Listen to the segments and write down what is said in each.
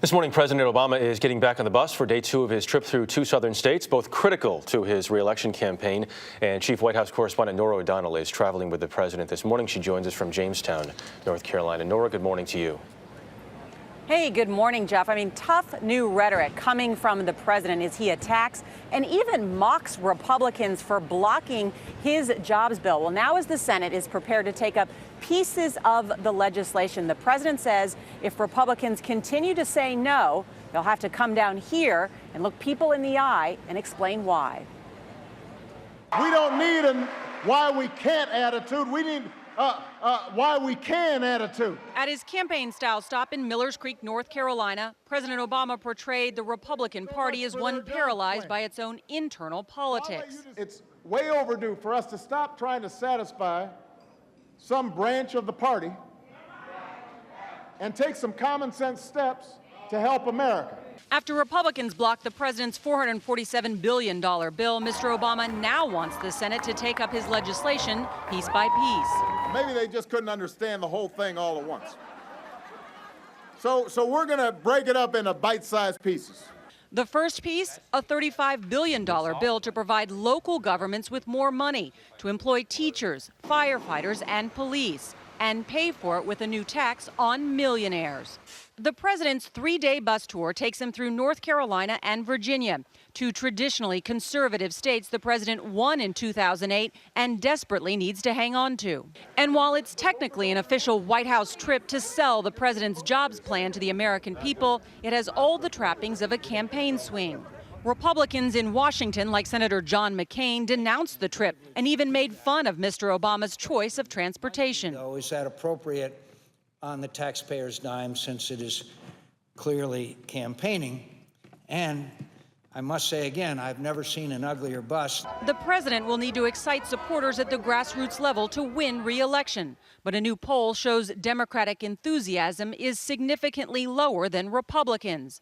This morning, President Obama is getting back on the bus for day 2 of his trip through 2 southern states, both critical to his re-election campaign. And Chief White House correspondent Norah O'Donnell is traveling with the president this morning. She joins us from Jamestown, North Carolina. Norah, good morning to you. Hey, good morning, Jeff. I mean, tough new rhetoric coming from the president as he attacks and even mocks Republicans for blocking his jobs bill. Well, now as the Senate is prepared to take up pieces of the legislation, the president says if Republicans continue to say no, they'll have to come down here and look people in the eye and explain why. We don't need a why we can't attitude. We need why we can attitude. At his campaign-style stop in Millers Creek, North Carolina, President Obama portrayed the Republican Party as one paralyzed by its own internal politics. It's way overdue for us to stop trying to satisfy some branch of the party and take some common sense steps to help America. After Republicans blocked the president's $447 billion bill, Mr. Obama now wants the Senate to take up his legislation piece by piece. Maybe they just couldn't understand the whole thing all at once. So we're going to break it up into bite-sized pieces. The first piece, a $35 billion bill to provide local governments with more money to employ teachers, firefighters, and police, and pay for it with a new tax on millionaires. The president's 3-day bus tour takes him through North Carolina and Virginia, 2 traditionally conservative states the president won in 2008 and desperately needs to hang on to. And while it's technically an official White House trip to sell the president's jobs plan to the American people, it has all the trappings of a campaign swing. Republicans in Washington, like Senator John McCain, denounced the trip and even made fun of Mr. Obama's choice of transportation. Is that appropriate on the taxpayer's dime, since it is clearly campaigning? And I must say again, I've never seen an uglier bus. The president will need to excite supporters at the grassroots level to win re-election. But a new poll shows Democratic enthusiasm is significantly lower than Republicans.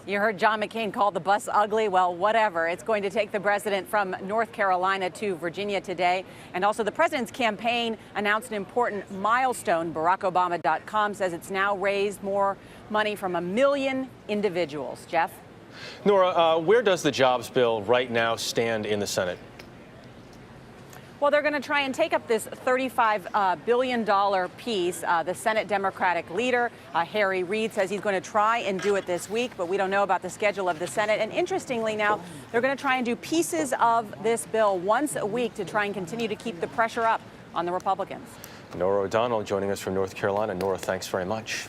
You heard John McCain call the bus ugly. Well, whatever. It's going to take the president from North Carolina to Virginia today. And also the president's campaign announced an important milestone. BarackObama.com says it's now raised more money from 1 million individuals. Jeff? Norah, where does the jobs bill right now stand in the Senate? Well, they're going to try and take up this $35 billion piece. The Senate Democratic leader, Harry Reid, says he's going to try and do it this week, but we don't know about the schedule of the Senate. And interestingly now, they're going to try and do pieces of this bill once a week to try and continue to keep the pressure up on the Republicans. Norah O'Donnell joining us from North Carolina. Norah, thanks very much.